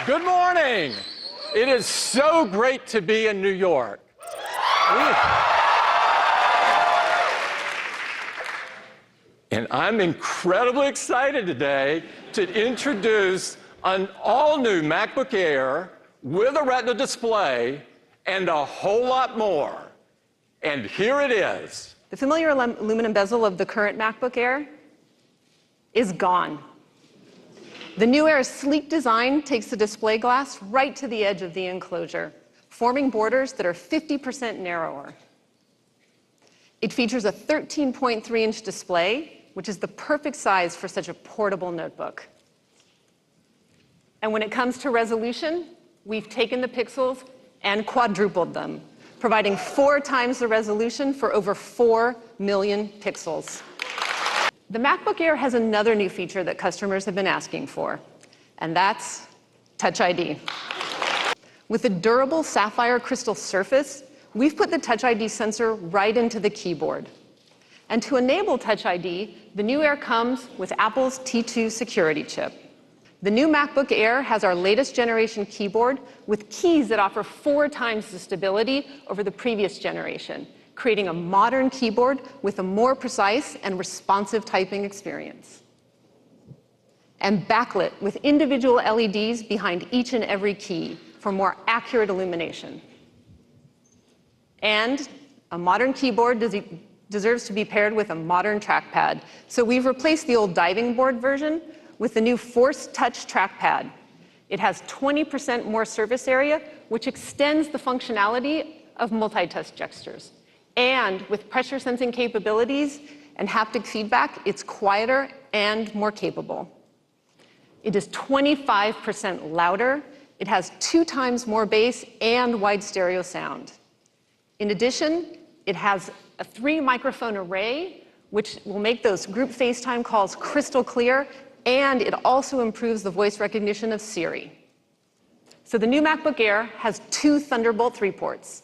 Good morning. It is so great to be in New York. And I'm incredibly excited today to introduce an all-new MacBook Air with a Retina display and a whole lot more. And here it is. The familiar aluminum bezel of the current MacBook Air is gone. The new Air's sleek design takes the display glass right to the edge of the enclosure, forming borders that are 50% narrower. It features a 13.3-inch display, which is the perfect size for such a portable notebook. And when it comes to resolution, we've taken the pixels and quadrupled them, providing 4 times the resolution for over 4 million pixels. The MacBook Air has another new feature that customers have been asking for, and that's Touch ID. With a durable sapphire crystal surface, we've put the Touch ID sensor right into the keyboard. And to enable Touch ID, the new Air comes with Apple's T2 security chip. The new MacBook Air has our latest generation keyboard with keys that offer 4 times the stability over the previous generation, creating a modern keyboard with a more precise and responsive typing experience. And backlit with individual LEDs behind each and every key for more accurate illumination. And a modern keyboard deserves to be paired with a modern trackpad. So we've replaced the old diving board version with the new Force Touch trackpad. It has 20% more surface area, which extends the functionality of multi-touch gestures. And with pressure sensing capabilities and haptic feedback, it's quieter and more capable. It is 25% louder. It has 2 times more bass and wide stereo sound. In addition, it has a 3-microphone array, which will make those group FaceTime calls crystal clear, and it also improves the voice recognition of Siri. So the new MacBook Air has 2 Thunderbolt 3 ports.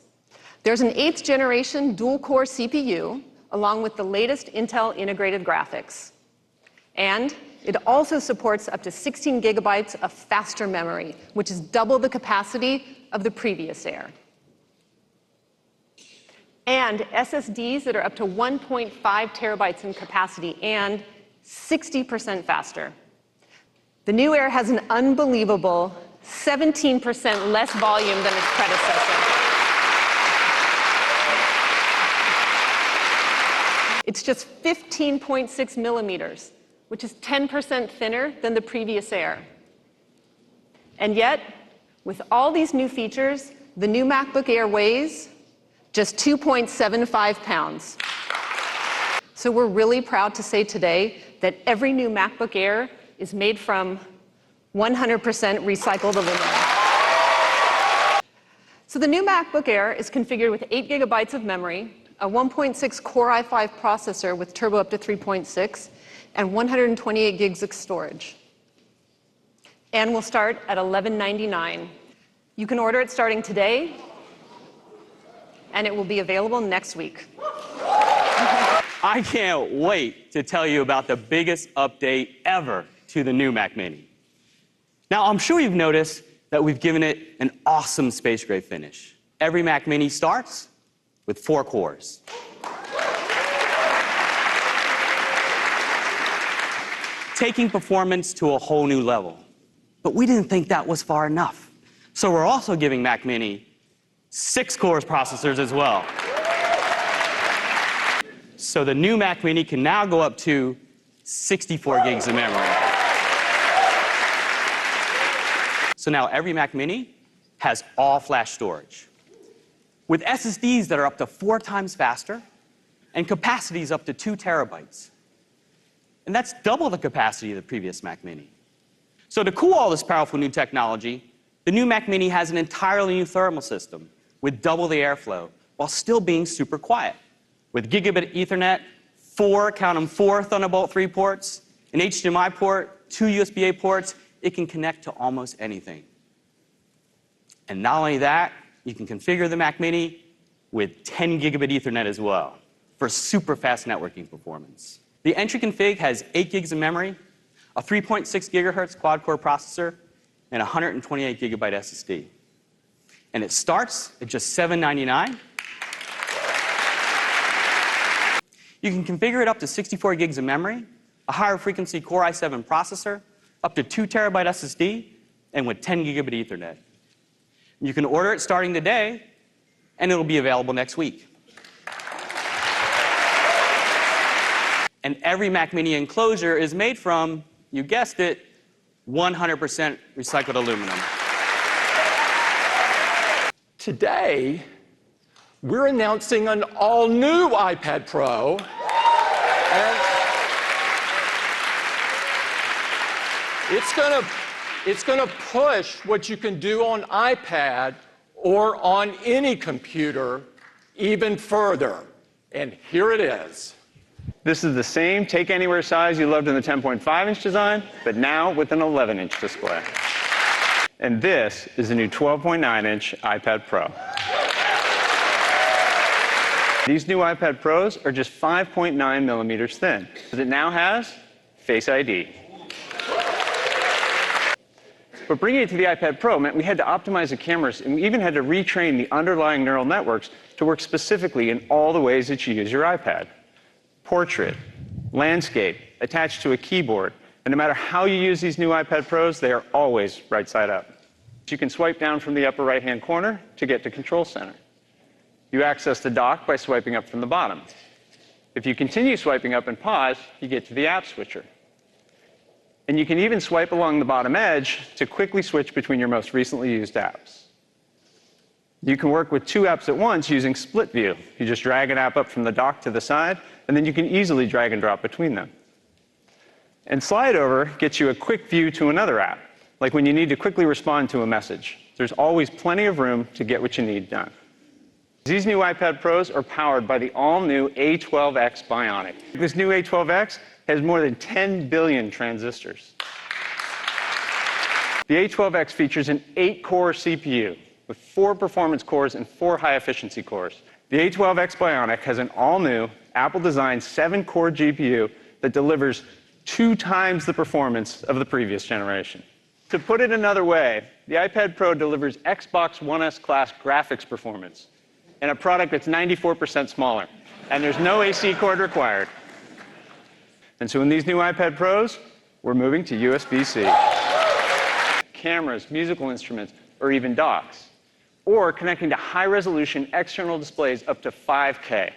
There's an 8th generation dual-core CPU, along with the latest Intel integrated graphics. And it also supports up to 16 gigabytes of faster memory, which is double the capacity of the previous Air. And SSDs that are up to 1.5 terabytes in capacity and 60% faster. The new Air has an unbelievable 17% less volume than its predecessor. It's just 15.6 millimeters, which is 10% thinner than the previous Air. And yet, with all these new features, the new MacBook Air weighs just 2.75 pounds. So we're really proud to say today that every new MacBook Air is made from 100% recycled aluminum. So the new MacBook Air is configured with 8 gigabytes of memory, a 1.6 Core i5 processor with turbo up to 3.6, and 128 gigs of storage. And will start at $11.99. You can order it starting today, and it will be available next week. I can't wait to tell you about the biggest update ever to the new Mac Mini. Now, I'm sure you've noticed that we've given it an awesome space gray finish. Every Mac Mini starts with 4 cores. Taking performance to a whole new level. But we didn't think that was far enough. So we're also giving Mac Mini 6 cores processors as well. So the new Mac Mini can now go up to 64 gigs of memory. So now every Mac Mini has all-flash storage, with SSDs that are up to 4 times faster and capacities up to 2 terabytes. And that's double the capacity of the previous Mac Mini. So to cool all this powerful new technology, the new Mac Mini has an entirely new thermal system with double the airflow while still being super quiet. With gigabit Ethernet, 4 Thunderbolt 3 ports, an HDMI port, 2 USB-A ports, it can connect to almost anything. And not only that, you can configure the Mac Mini with 10 gigabit Ethernet as well for super fast networking performance. The entry config has 8 gigs of memory, a 3.6 gigahertz quad-core processor, and 128 gigabyte SSD. And it starts at just $799. You can configure it up to 64 gigs of memory, a higher frequency Core i7 processor, up to 2 terabyte SSD, and with 10 gigabit Ethernet. You can order it starting today, and it'll be available next week. And every Mac Mini enclosure is made from, you guessed it, 100% recycled aluminum. Today, we're announcing an all-new iPad Pro. And it's gonna push what you can do on iPad or on any computer even further. And here it is. This is the same take anywhere size you loved in the 10.5-inch design, but now with an 11-inch display. And this is the new 12.9-inch iPad Pro. These new iPad Pros are just 5.9 millimeters thin, because it now has Face ID. But bringing it to the iPad Pro meant we had to optimize the cameras, and we even had to retrain the underlying neural networks to work specifically in all the ways that you use your iPad. Portrait, landscape, attached to a keyboard. And no matter how you use these new iPad Pros, they are always right side up. You can swipe down from the upper right-hand corner to get to Control Center. You access the dock by swiping up from the bottom. If you continue swiping up and pause, you get to the app switcher. And you can even swipe along the bottom edge to quickly switch between your most recently used apps. You can work with 2 apps at once using split view. You just drag an app up from the dock to the side, and then you can easily drag and drop between them. And slide over gets you a quick view to another app, like when you need to quickly respond to a message. There's always plenty of room to get what you need done. These new iPad Pros are powered by the all-new A12X Bionic. This new A12X has more than 10 billion transistors. The A12X features an 8-core CPU with 4 performance cores and 4 high-efficiency cores. The A12X Bionic has an all-new Apple-designed 7-core GPU that delivers 2 times the performance of the previous generation. To put it another way, the iPad Pro delivers Xbox One S class graphics performance in a product that's 94% smaller, and there's no AC cord required. And so in these new iPad Pros, we're moving to USB-C. Cameras, musical instruments, or even docks, or connecting to high-resolution external displays up to 5K.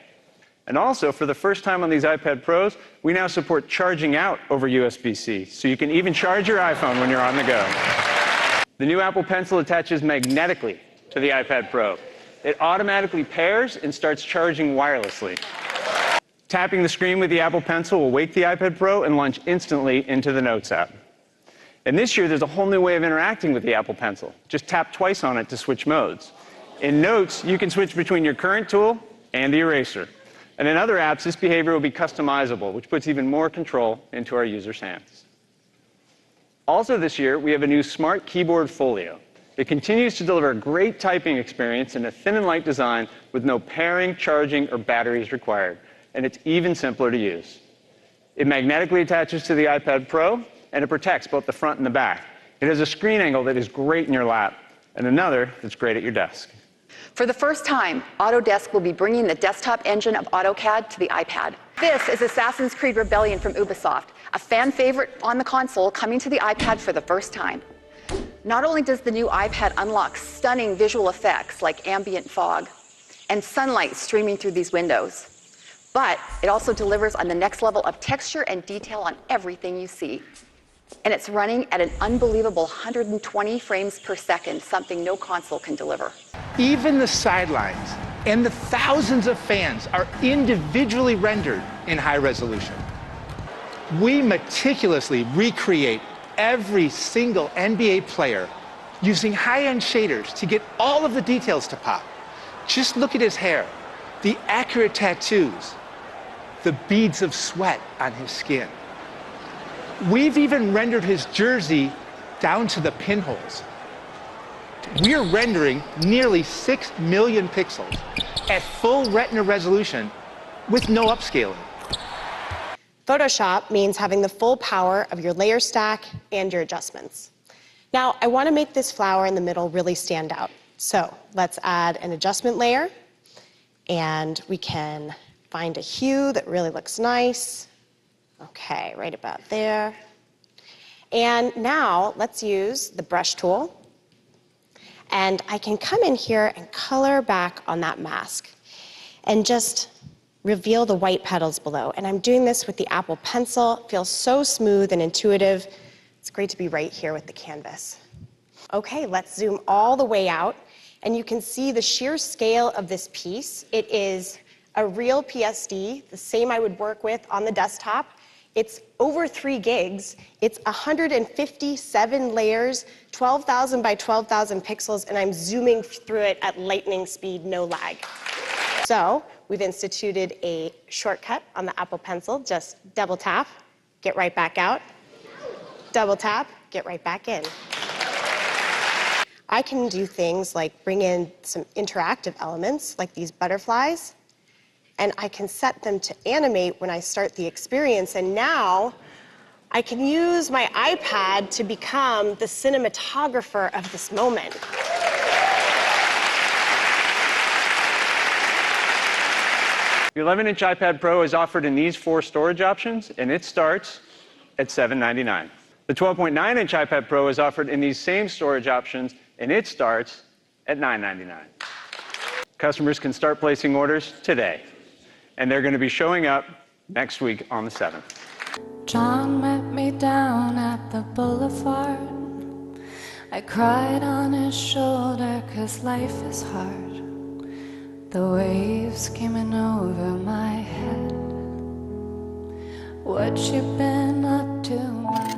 And also, for the first time on these iPad Pros, we now support charging out over USB-C, so you can even charge your iPhone when you're on the go. The new Apple Pencil attaches magnetically to the iPad Pro. It automatically pairs and starts charging wirelessly. Tapping the screen with the Apple Pencil will wake the iPad Pro and launch instantly into the Notes app. And this year, there's a whole new way of interacting with the Apple Pencil. Just tap twice on it to switch modes. In Notes, you can switch between your current tool and the eraser. And in other apps, this behavior will be customizable, which puts even more control into our users' hands. Also this year, we have a new Smart Keyboard Folio. It continues to deliver a great typing experience in a thin and light design with no pairing, charging, or batteries required. And it's even simpler to use. It magnetically attaches to the iPad Pro, and it protects both the front and the back. It has a screen angle that is great in your lap, and another that's great at your desk. For the first time, Autodesk will be bringing the desktop engine of AutoCAD to the iPad. This is Assassin's Creed Rebellion from Ubisoft, a fan favorite on the console coming to the iPad for the first time. Not only does the new iPad unlock stunning visual effects like ambient fog and sunlight streaming through these windows, but it also delivers on the next level of texture and detail on everything you see. And it's running at an unbelievable 120 frames per second, something no console can deliver. Even the sidelines and the thousands of fans are individually rendered in high resolution. We meticulously recreate every single NBA player using high-end shaders to get all of the details to pop. Just look at his hair, the accurate tattoos, the beads of sweat on his skin. We've even rendered his jersey down to the pinholes. We're rendering nearly 6 million pixels at full Retina resolution with no upscaling. Photoshop means having the full power of your layer stack and your adjustments. Now, I want to make this flower in the middle really stand out. So let's add an adjustment layer, and we can find a hue that really looks nice. Okay, right about there. And now let's use the brush tool, and I can come in here and color back on that mask and just reveal the white petals below. And I'm doing this with the Apple Pencil. It feels so smooth and intuitive. It's great to be right here with the canvas. Okay, let's zoom all the way out, and you can see the sheer scale of this piece. It is a real PSD, the same I would work with on the desktop. It's over 3 gigs. It's 157 layers, 12,000 by 12,000 pixels, and I'm zooming through it at lightning speed, no lag. So we've instituted a shortcut on the Apple Pencil. Just double tap, get right back out. Double tap, get right back in. I can do things like bring in some interactive elements, like these butterflies, and I can set them to animate when I start the experience. And now I can use my iPad to become the cinematographer of this moment. The 11-inch iPad Pro is offered in these 4 storage options, and it starts at $799. The 12.9-inch iPad Pro is offered in these same storage options, and it starts at $999. Customers can start placing orders today, and they're going to be showing up next week on the 7th. John met me down at the boulevard. I cried on his shoulder 'cause life is hard. The waves came in over my head. What you been up to, my